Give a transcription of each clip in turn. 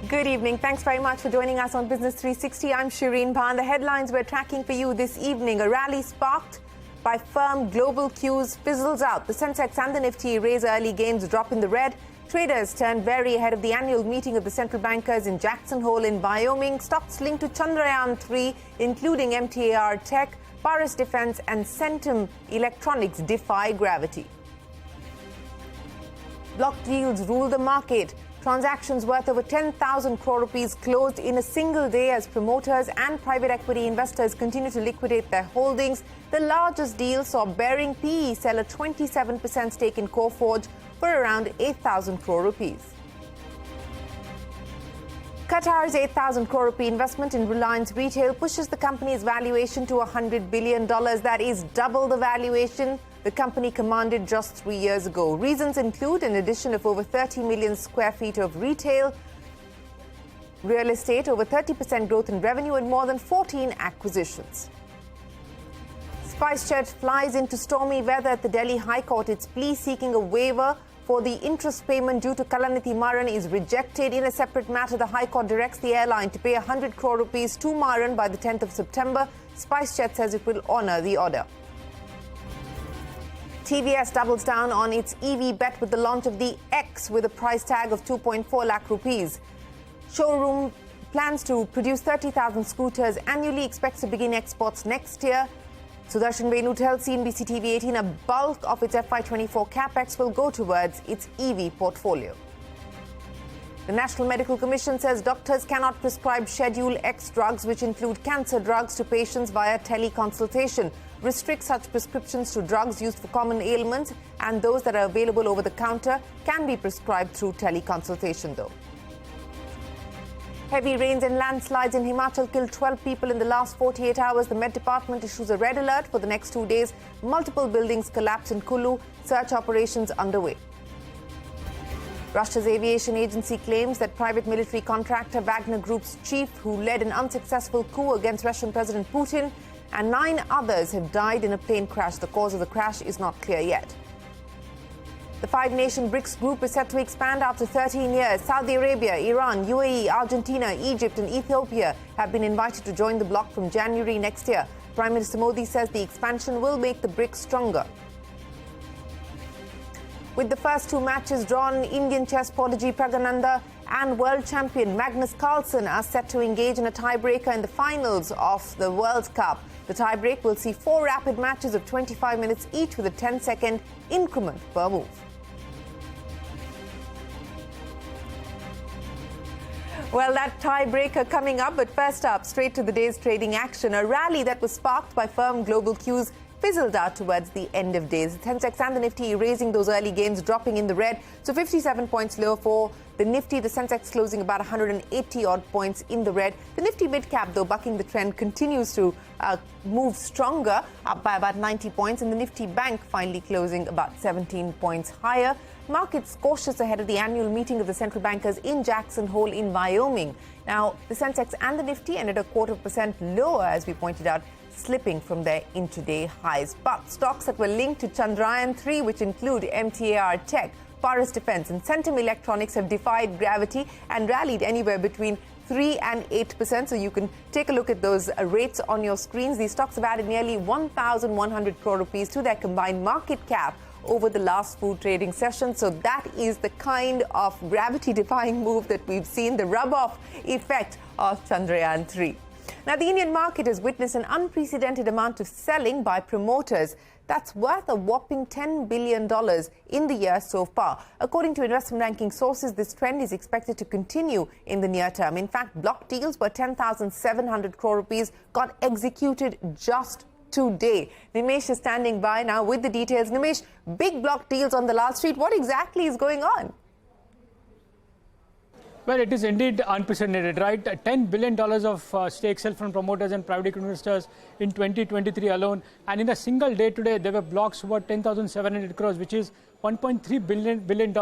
Good evening. Thanks very much for joining us on Business 360. I'm Shireen Bhan. The headlines we're tracking for you this evening. A rally sparked by firm global cues fizzles out. The Sensex and the Nifty raise early gains, drop in the red. Traders turned wary ahead of the annual meeting of the central bankers in JacksonHole in Wyoming. Stocks linked to Chandrayaan-3, including MTAR Tech, Paris Defense and Centum Electronics defy gravity. Block deals rule the market. Transactions worth over 10,000 crore rupees closed in a single day as promoters and private equity investors continue to liquidate their holdings. The largest deal saw Bearing PE sell a 27% stake in Coforge for around 8,000 crore rupees. Qatar's 8,000 crore rupee investment in Reliance Retail pushes the company's valuation to $100 billion. That is double the valuation the company commanded just 3 years ago. Reasons include an addition of over 30 million square feet of retail real estate, over 30% growth in revenue and more than 14 acquisitions. SpiceJet flies into stormy weather at the Delhi High Court. Its plea seeking a waiver for the interest payment due to Kalanithy Maran is rejected. In a separate matter, the High Court directs the airline to pay 100 crore rupees to Maran by the 10th of September. SpiceJet says it will honour the order. TVS doubles down on its EV bet with the launch of the X with a price tag of 2.4 lakh rupees. Showroom plans to produce 30,000 scooters annually, expects to begin exports next year. Sudarshan Venu tells CNBC-TV18 a bulk of its FY24 capex will go towards its EV portfolio. The National Medical Commission says doctors cannot prescribe Schedule X drugs, which include cancer drugs, to patients via tele-consultation. Restricts such prescriptions to drugs used for common ailments, and those that are available over the counter can be prescribed through tele-consultation, though. Heavy rains and landslides in Himachal killed 12 people in the last 48 hours. The Met Department issues a red alert for the next 2 days. Multiple buildings collapse in Kullu. Search operations underway. Russia's aviation agency claims that private military contractor Wagner Group's chief, who led an unsuccessful coup against Russian President Putin, and 9 others have died in a plane crash. The cause of the crash is not clear yet. The 5-nation BRICS group is set to expand after 13 years. Saudi Arabia, Iran, UAE, Argentina, Egypt and Ethiopia have been invited to join the bloc from January next year. Prime Minister Modi says the expansion will make the BRICS stronger. With the first 2 matches drawn, Indian chess prodigy Pragnananda and world champion Magnus Carlsen are set to engage in a tiebreaker in the finals of the WorldCup. The tiebreak will see 4 rapid matches of 25 minutes each with a 10-second increment per move. Well, that tiebreaker coming up, but first up, straight to the day's trading action. A rally that was sparked by firm global cues fizzled out towards the end of days. The Sensex and the Nifty erasing those early gains, dropping in the red. So 57 points lower for the Nifty. The Sensex closing about 180 odd points in the red. The Nifty mid-cap, though, bucking the trend, continues to move stronger, up by about 90 points. And the Nifty Bank finally closing about 17 points higher. Markets cautious ahead of the annual meeting of the central bankers in JacksonHole in Wyoming. Now, the Sensex and the Nifty ended a 0.25% lower, as we pointed out, slipping from their intraday highs. But stocks that were linked to Chandrayaan-3, which include MTAR Tech, Paris Defense and Centum Electronics, have defied gravity and rallied anywhere between 3 and 8%. So you can take a look at those rates on your screens. These stocks have added nearly 1,100 crore rupees to their combined market cap over the last few trading sessions. So that is the kind of gravity-defying move that we've seen, the rub-off effect of Chandrayaan-3. Now, the Indian market has witnessed an unprecedented amount of selling by promoters that's worth a whopping $10 billion in the year so far. According to investment banking sources, this trend is expected to continue in the near term. In fact, block deals worth 10,700 crore rupees got executed just today. Nimesh is standing by now with the details. Nimesh, big block deals on the Lal Street. What exactly is going on? Well, it is indeed unprecedented, right? $10 billion of stake sale from promoters and private investors in 2023 alone. And in a single day today, there were blocks worth 10,700 crores, which is $1.3 billion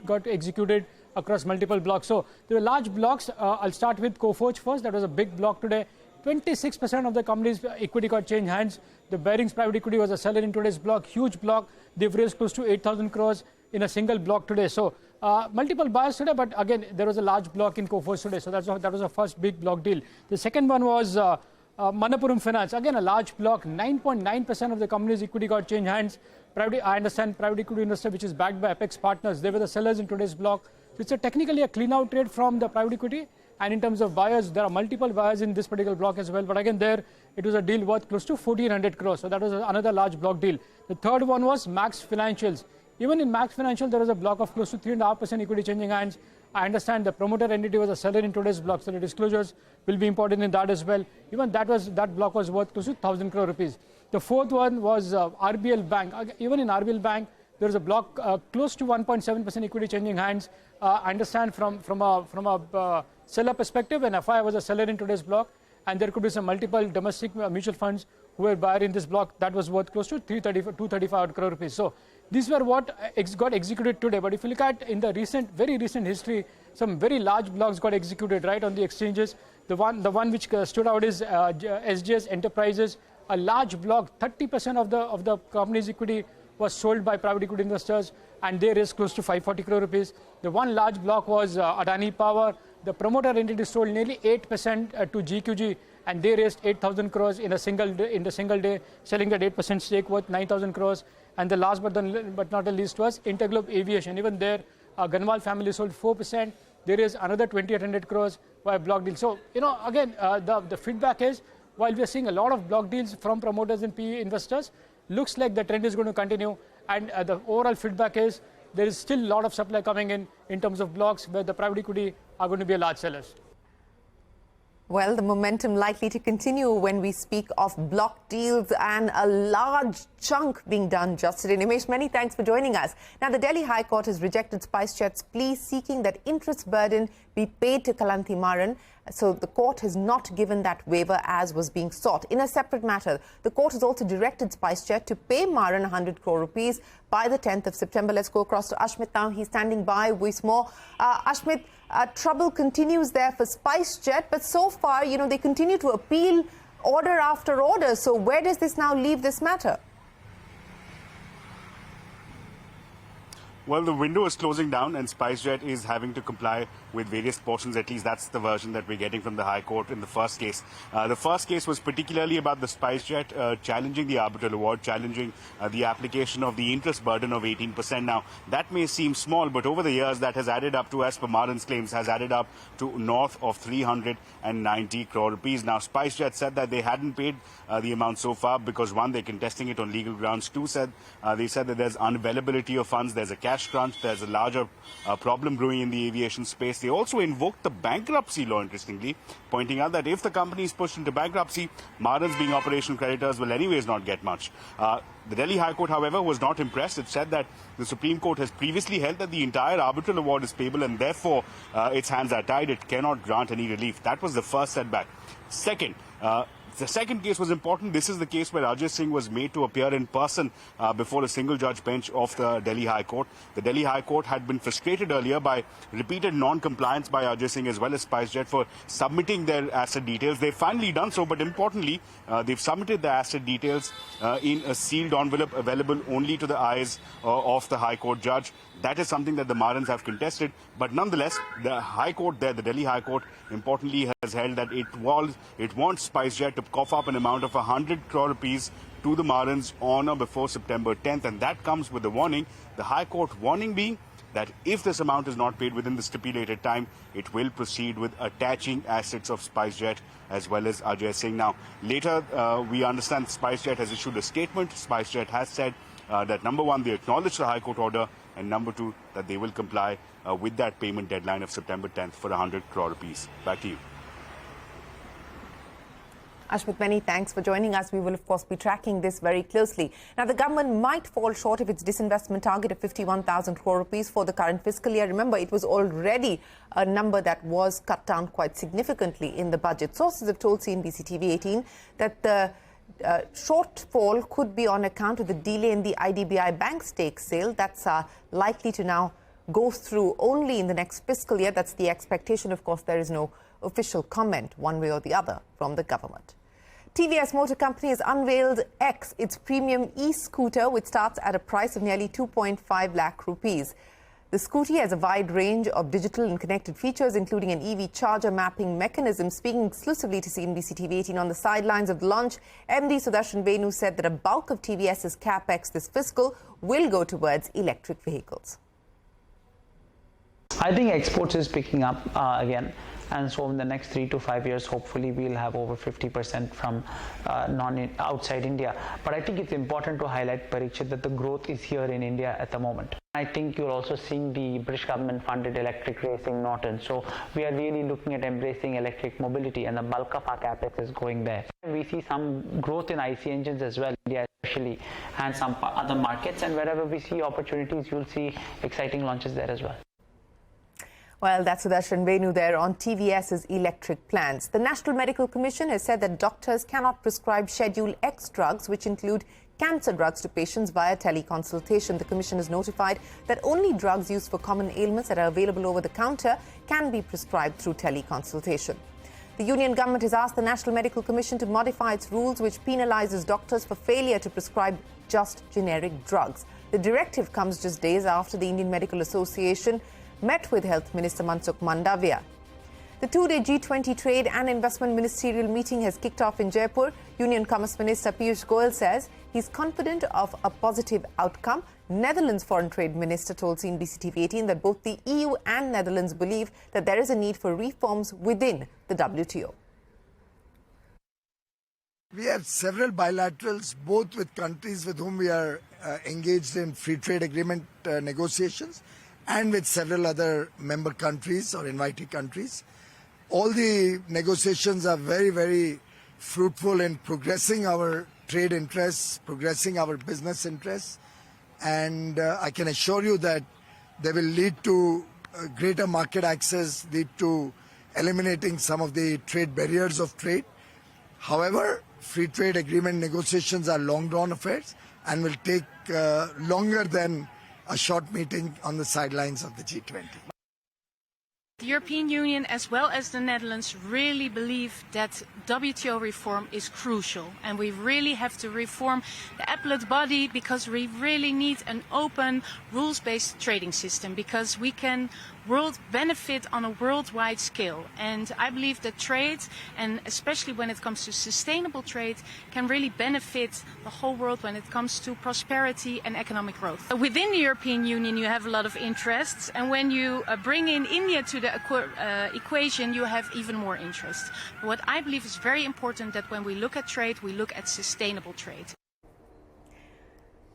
got executed across multiple blocks. So there were large blocks. I'll start with Coforge first. That was a big block today. 26% of the company's equity got changed hands. The Bearings private equity was a seller in today's block, huge block. They've raised close to 8,000 crores in a single block today. So Multiple buyers today, but again, there was a large block in Coforge today. So that was the first big block deal. The second one was Manappuram Finance. Again, a large block. 9.9% of the company's equity got changed hands. I understand private equity investor, which is backed by Apex Partners. They were the sellers in today's block. So it's technically a clean-out trade from the private equity. And in terms of buyers, there are multiple buyers in this particular block as well. But again, there it was a deal worth close to 1,400 crores. So that was another large block deal. The third one was Max Financials. Even in Max Financial, there was a block of close to 3.5% equity changing hands. I understand the promoter entity was a seller in today's block, so the disclosures will be important in that as well. Even that block was worth close to 1,000 crore rupees. The fourth one was RBL Bank. Even in RBL Bank, there was a block close to 1.7% equity changing hands. I understand from a seller perspective, and FI was a seller in today's block, and there could be some multiple domestic mutual funds who were buyer in this block. That was worth close to 235 crore rupees. So these were what got executed today. But if you look at in the very recent history, some very large blocks got executed right on the exchanges. The one which stood out is SGS Enterprises, a large block. 30% of the company's equity was sold by private equity investors, and they raised close to 540 crore rupees. The one large block was Adani Power. The promoter entity sold nearly 8% to GQG, and they raised 8,000 crores in a single day, selling that 8% stake worth 9,000 crores. And the last but not the least was Interglobe Aviation. Even there, Ganwal family sold 4%. There is another 2,800 crores by a block deal. So, again, the feedback is, while we are seeing a lot of block deals from promoters and PE investors, looks like the trend is going to continue. And the overall feedback is there is still a lot of supply coming in terms of blocks where the private equity are going to be a large sellers. Well, the momentum likely to continue when we speak of block deals and a large chunk being done just today. Nimesh, many thanks for joining us. Now, the Delhi High Court has rejected SpiceJet's plea seeking that interest burden be paid to Kalanthi Maran. So the court has not given that waiver as was being sought. In a separate matter, the court has also directed SpiceJet to pay Maran 100 crore rupees by the 10th of September. Let's go across to Ashmit now. He's standing by with more. Ashmit, trouble continues there for SpiceJet, but so far, they continue to appeal order after order. So where does this now leave this matter? Well, the window is closing down and SpiceJet is having to comply with various portions. At least that's the version that we're getting from the High Court in the first case. The first case was particularly about the SpiceJet challenging the arbitral award, challenging the application of the interest burden of 18%. Now, that may seem small, but over the years that has added up to, as per Maran's claims, has added up to north of 390 crore rupees. Now, SpiceJet said that they hadn't paid the amount so far because, one, they're contesting it on legal grounds. Two, they said that there's unavailability of funds, there's a cash crunch, there's a larger problem brewing in the aviation space. They also invoked the bankruptcy law, interestingly, pointing out that if the company is pushed into bankruptcy, Maran's being operational creditors will anyways not get much. The Delhi High Court, however, was not impressed. It said that the Supreme Court has previously held that the entire arbitral award is payable and therefore its hands are tied. It cannot grant any relief. That was the first setback. Second, the second case was important. This is the case where Ajay Singh was made to appear in person before a single-judge bench of the Delhi High Court. The Delhi High Court had been frustrated earlier by repeated non-compliance by Ajay Singh as well as SpiceJet for submitting their asset details. They've finally done so, but importantly, they've submitted the asset details in a sealed envelope available only to the eyes of the High Court judge. That is something that the Marans have contested. But nonetheless, the High Court there, the Delhi High Court, importantly has held that it wants SpiceJet to cough up an amount of 100 crore rupees to the Marans on or before September 10th. And that comes with a warning. The High Court warning being that if this amount is not paid within the stipulated time, it will proceed with attaching assets of SpiceJet as well as Ajay Singh. Now, later, we understand SpiceJet has issued a statement. SpiceJet has said that, number one, they acknowledge the High Court order, and number two, that they will comply with that payment deadline of September 10th for 100 crore rupees. Back to you. Ashmit, many thanks for joining us. We will, of course, be tracking this very closely. Now, the government might fall short of its disinvestment target of 51,000 crore rupees for the current fiscal year. Remember, it was already a number that was cut down quite significantly in the budget. Sources have told CNBC-TV18 that the shortfall could be on account of the delay in the IDBI bank stake sale. That's likely to now go through only in the next fiscal year. That's the expectation. Of course, there is no official comment one way or the other from the government. TVS Motor Company has unveiled X, its premium e-scooter, which starts at a price of nearly 2.5 lakh rupees. The scooty has a wide range of digital and connected features, including an EV charger mapping mechanism. Speaking exclusively to CNBC-TV18 on the sidelines of the launch, MD Sudarshan Venu said that a bulk of TVS's capex this fiscal will go towards electric vehicles. I think exports is picking up again, and so in the next 3 to 5 years, hopefully we'll have over 50% from outside India. But I think it's important to highlight, Parikshit, that the growth is here in India at the moment. I think you're also seeing the British government-funded electric racing Norton. So we are really looking at embracing electric mobility, and the bulk of our capex is going there. We see some growth in IC engines as well, India especially, and some other markets. And wherever we see opportunities, you'll see exciting launches there as well. Well, that's Sudarshan Venu there on TVS's electric plans. The National Medical Commission has said that doctors cannot prescribe Schedule X drugs, which include cancer drugs, to patients via teleconsultation. The Commission has notified that only drugs used for common ailments that are available over the counter can be prescribed through teleconsultation. The Union Government has asked the National Medical Commission to modify its rules, which penalizes doctors for failure to prescribe just generic drugs. The directive comes just days after the Indian Medical Association met with Health Minister Mansukh Mandavia. The two-day G20 Trade and Investment Ministerial meeting has kicked off in Jaipur. Union Commerce Minister Piyush Goyal says he's confident of a positive outcome. Netherlands Foreign Trade Minister told CNBC-TV18 that both the EU and Netherlands believe that there is a need for reforms within the WTO. We have several bilaterals, both with countries with whom we are engaged in free trade agreement negotiations, and with several other member countries or invitee countries. All the negotiations are very, very fruitful in progressing our trade interests, progressing our business interests, and I can assure you that they will lead to greater market access, lead to eliminating some of the trade barriers of trade. However, free trade agreement negotiations are long-drawn affairs and will take longer than a short meeting on the sidelines of the G20. The European Union, as well as the Netherlands, really believe that WTO reform is crucial, and we really have to reform the appellate body because we really need an open, rules-based trading system, because we can benefit on a worldwide scale. And I believe that trade, and especially when it comes to sustainable trade, can really benefit the whole world when it comes to prosperity and economic growth. Within the European Union, you have a lot of interests, and when you bring in India to the equation, you have even more interest. But what I believe is very important, that when we look at trade, we look at sustainable trade.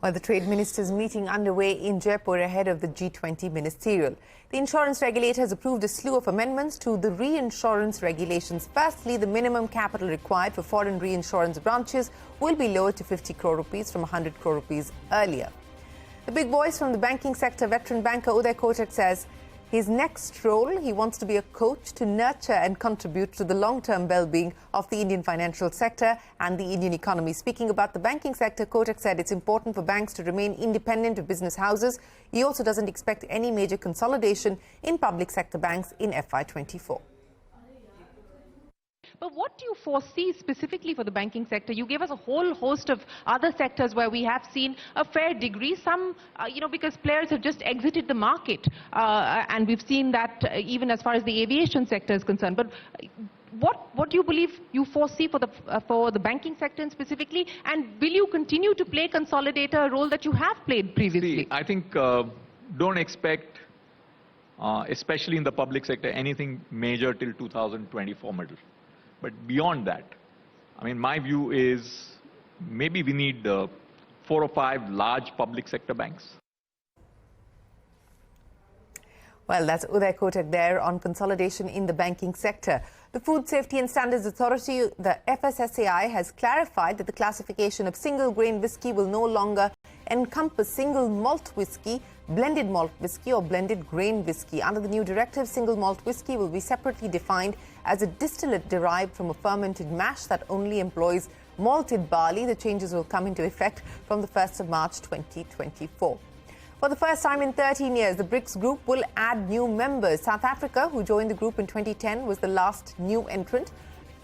Well, the trade ministers' meeting underway in Jaipur ahead of the G20 ministerial. The insurance regulator has approved a slew of amendments to the reinsurance regulations. Firstly, the minimum capital required for foreign reinsurance branches will be lowered to 50 crore rupees from 100 crore rupees earlier. The big voice from the banking sector, veteran banker Uday Kotak, says his next role, he wants to be a coach to nurture and contribute to the long-term well-being of the Indian financial sector and the Indian economy. Speaking about the banking sector, Kotak said it's important for banks to remain independent of business houses. He also doesn't expect any major consolidation in public sector banks in FY24. But what do you foresee specifically for the banking sector? You gave us a whole host of other sectors where we have seen a fair degree, some, because players have just exited the market. And we've seen that even as far as the aviation sector is concerned. But what do you believe you foresee for the banking sector specifically? And will you continue to play consolidator, a role that you have played previously? See, I think don't expect, especially in the public sector, anything major till 2024 middle. But beyond that, I mean, my view is maybe we need 4 or 5 large public sector banks. Well, that's Uday Kotak there on consolidation in the banking sector. The Food Safety and Standards Authority, the FSSAI, has clarified that the classification of single grain whisky will no longer encompass single malt whisky, blended malt whisky or blended grain whisky. Under the new directive, single malt whisky will be separately defined as a distillate derived from a fermented mash that only employs malted barley. The changes will come into effect from the 1st of March 2024. For the first time in 13 years, the BRICS group will add new members. South Africa, who joined the group in 2010, was the last new entrant.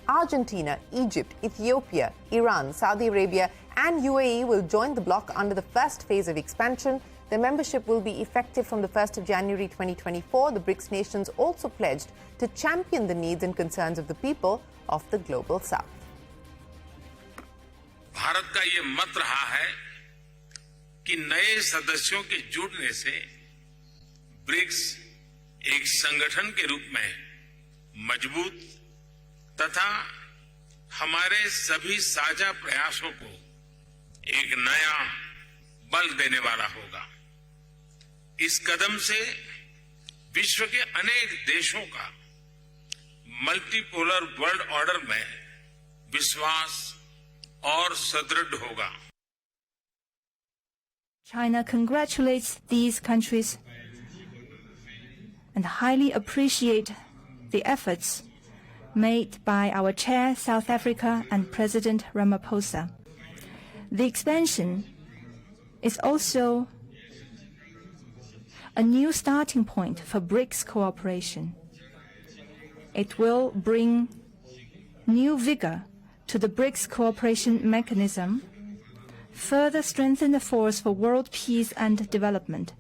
Argentina, Egypt, Ethiopia, Iran, Saudi Arabia and UAE will join the bloc under the first phase of expansion. Their membership will be effective from the 1st of January 2024. The BRICS nations also pledged to champion the needs and concerns of the people of the global south. Bharat का ये मत रहा है कि नए सदस्यों के जुड़ने से ब्रिक्स एक संगठन के रूप में मजबूत तथा हमारे सभी साझा प्रयासों को एक नया बल देने वाला होगा। इस कदम से विश्व के अनेक देशों का मल्टीपोलर वर्ल्ड ऑर्डर में विश्वास और सुदृढ़ होगा। China congratulates these countries and highly appreciate the efforts made by our chair, South Africa, and President Ramaphosa. The expansion is also a new starting point for BRICS cooperation. It will bring new vigor to the BRICS cooperation mechanism, further strengthen the force for world peace and development.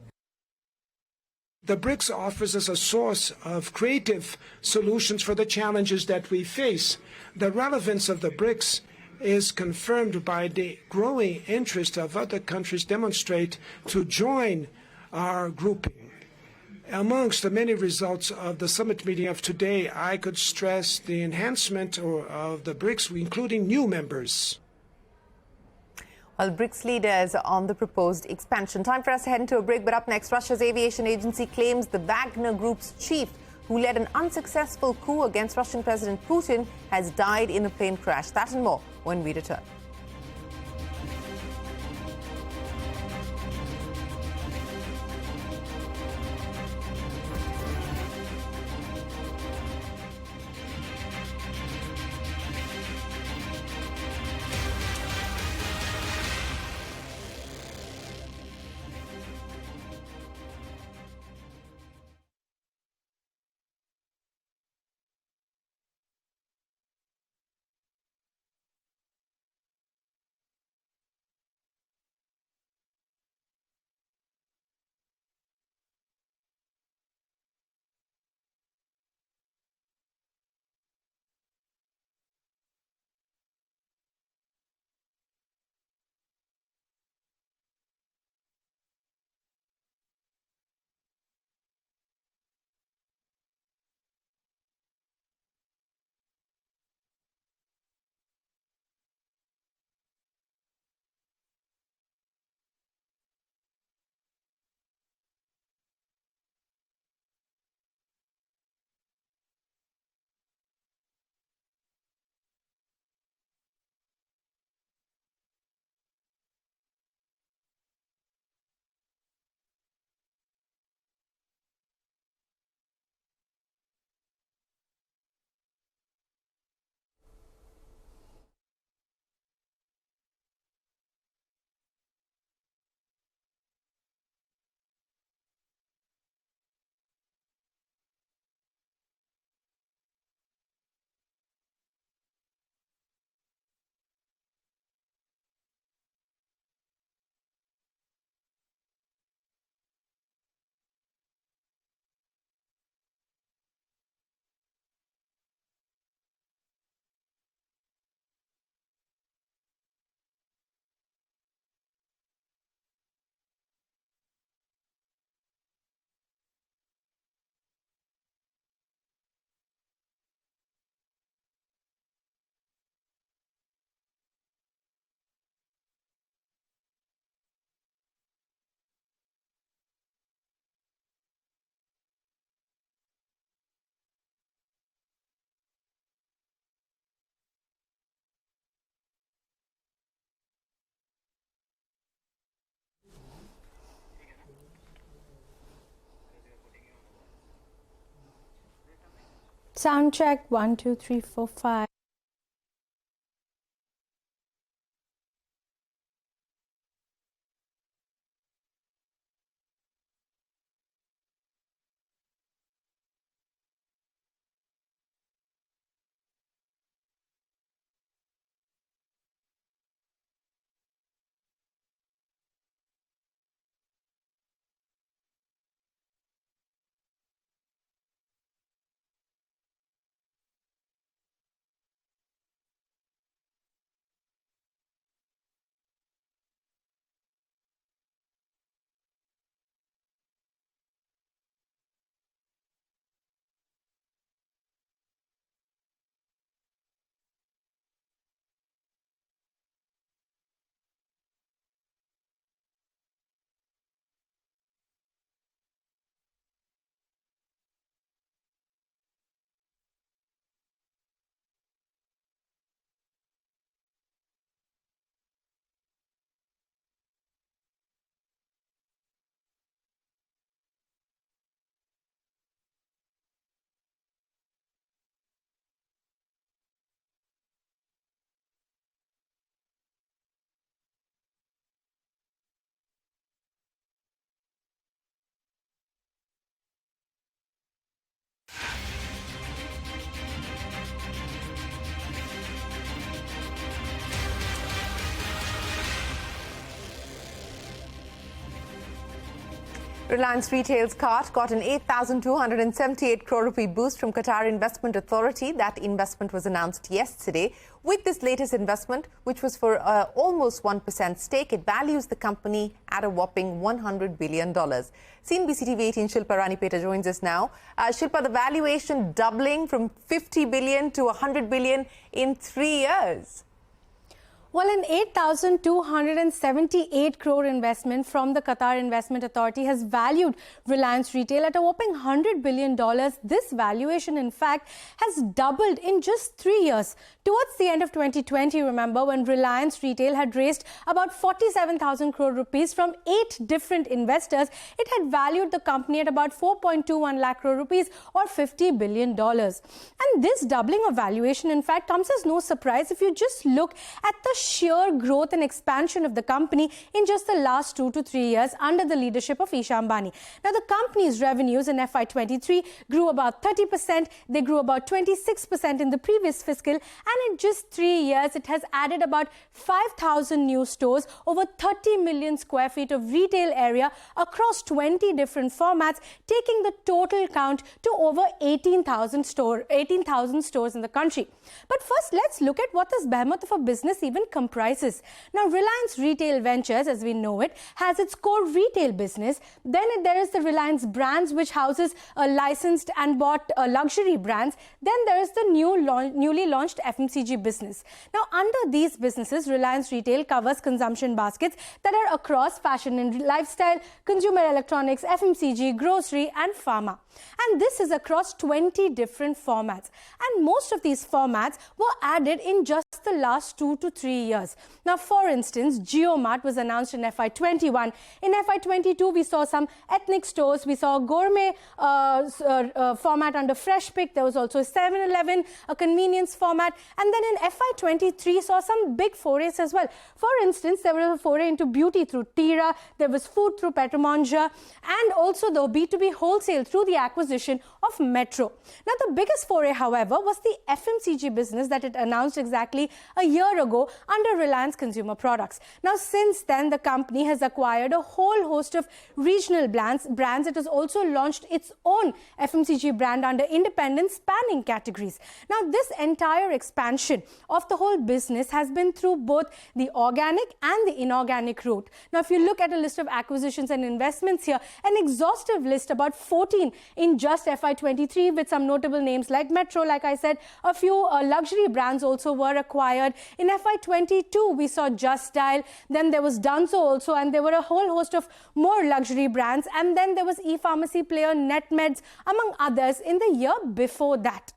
The BRICS offers us a source of creative solutions for the challenges that we face. The relevance of the BRICS is confirmed by the growing interest of other countries demonstrate to join our grouping. Amongst the many results of the summit meeting of today, I could stress the enhancement of the BRICS, including new members. Well, BRICS leaders on the proposed expansion. Time for us to head into a break, but up next, Russia's aviation agency claims the Wagner Group's chief, who led an unsuccessful coup against Russian President Putin, has died in a plane crash. That and more when we return. Sound check 1 2 3 4 5. Reliance Retail's cart got an 8,278 crore rupee boost from Qatar Investment Authority. That investment was announced yesterday. With this latest investment, which was for almost 1% stake, it values the company at a whopping $100 billion. CNBC-TV18 Shilpa Ranipeta joins us now. Shilpa, the valuation doubling from 50 billion to 100 billion in 3 years. Well, an 8,278 crore investment from the Qatar Investment Authority has valued Reliance Retail at a whopping $100 billion. This valuation, in fact, has doubled in just 3 years. Towards the end of 2020, remember, when Reliance Retail had raised about 47,000 crore rupees from 8 different investors, it had valued the company at about 4.21 lakh crore rupees or $50 billion. And this doubling of valuation, in fact, comes as no surprise if you just look at the sheer growth and expansion of the company in just the last 2 to 3 years under the leadership of Isha Ambani. Now, the company's revenues in FY23 grew about 30%. They grew about 26% in the previous fiscal. And in just 3 years, it has added about 5,000 new stores, over 30 million square feet of retail area across 20 different formats, taking the total count to over 18,000 stores in the country. But first, let's look at what this behemoth of a business even comprises. Now, Reliance Retail Ventures, as we know it, has its core retail business. Then there is the Reliance Brands, which houses licensed and bought luxury brands. Then there is the newly launched FMCG business. Now, under these businesses, Reliance Retail covers consumption baskets that are across fashion and lifestyle, consumer electronics, FMCG, grocery and pharma. And this is across 20 different formats. And most of these formats were added in just the last 2 to 3 years. Now, for instance, JioMart was announced in FY21. In FY22, we saw some ethnic stores. We saw a gourmet format under Fresh Pick. There was also a 7-Eleven, a convenience format. And then in FY23, saw some big forays as well. For instance, there was a foray into beauty through Tira. There was food through Petromanja. And also the B2B wholesale through the acquisition of Metro. Now, the biggest foray, however, was the FMCG business that it announced exactly a year ago under Reliance Consumer Products. Now, since then, the company has acquired a whole host of regional brands. It has also launched its own FMCG brand under independent spanning categories. Now, this entire expansion of the whole business has been through both the organic and the inorganic route. Now, if you look at a list of acquisitions and investments here, an exhaustive list, about 14 in just FY23, with some notable names like Metro, like I said. A few luxury brands also were acquired. In FY22, we saw Just Dial, then there was Dunzo also, and there were a whole host of more luxury brands. And then there was e-pharmacy player NetMeds, among others, in the year before that.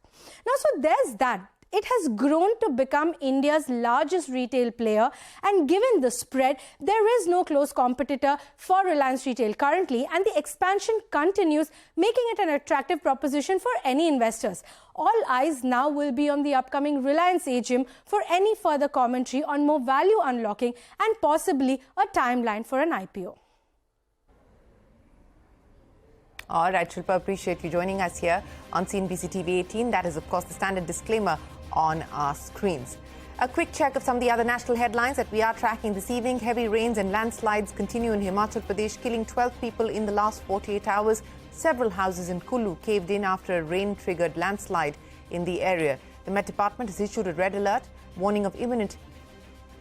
Now, so there's that. It has grown to become India's largest retail player, and given the spread, there is no close competitor for Reliance Retail currently, and the expansion continues, making it an attractive proposition for any investors. All eyes now will be on the upcoming Reliance AGM for any further commentary on more value unlocking and possibly a timeline for an IPO. All right, Shilpa, appreciate you joining us here on CNBC-TV18. That is, of course, the standard disclaimer on our screens. A quick check of some of the other national headlines that we are tracking this evening. Heavy rains and landslides continue in Himachal Pradesh, killing 12 people in the last 48 hours. Several houses in Kullu caved in after a rain-triggered landslide in the area. The Met Department has issued a red alert, warning of imminent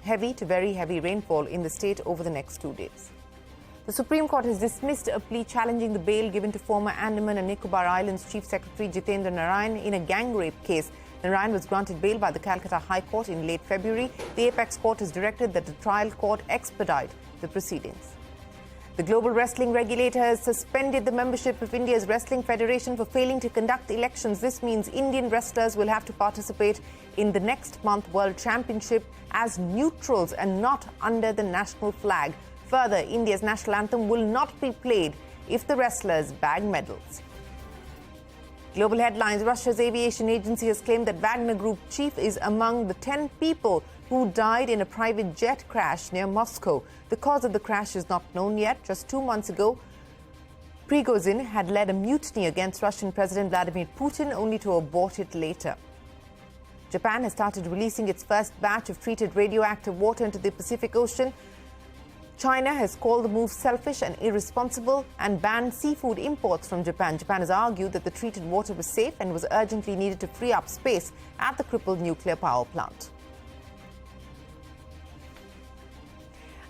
heavy to very heavy rainfall in the state over the next 2 days. The Supreme Court has dismissed a plea challenging the bail given to former Andaman and Nicobar Islands Chief Secretary Jitendra Narayan in a gang rape case. Narayan was granted bail by the Calcutta High Court in late February. The apex court has directed that the trial court expedite the proceedings. The global wrestling regulator has suspended the membership of India's Wrestling Federation for failing to conduct elections. This means Indian wrestlers will have to participate in the next month World Championship as neutrals and not under the national flag. Further, India's national anthem will not be played if the wrestlers bag medals. Global headlines. Russia's aviation agency has claimed that Wagner Group chief is among the 10 people who died in a private jet crash near Moscow. The cause of the crash is not known yet. Just 2 months ago, Prigozhin had led a mutiny against Russian President Vladimir Putin, only to abort it later. Japan has started releasing its first batch of treated radioactive water into the Pacific Ocean. China has called the move selfish and irresponsible and banned seafood imports from Japan. Japan has argued that the treated water was safe and was urgently needed to free up space at the crippled nuclear power plant.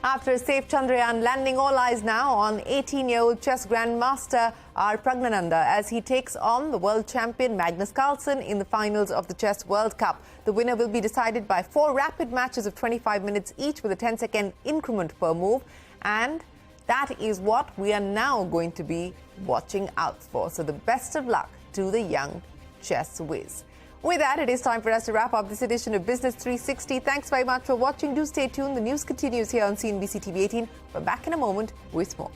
After a safe Chandrayaan landing, all eyes now on 18-year-old chess grandmaster R. Pragnananda as he takes on the world champion Magnus Carlsen in the finals of the Chess World Cup. The winner will be decided by 4 rapid matches of 25 minutes each with a 10-second increment per move. And that is what we are now going to be watching out for. So the best of luck to the young chess whiz. With that, it is time for us to wrap up this edition of Business 360. Thanks very much for watching. Do stay tuned. The news continues here on CNBC-TV18. We're back in a moment with more.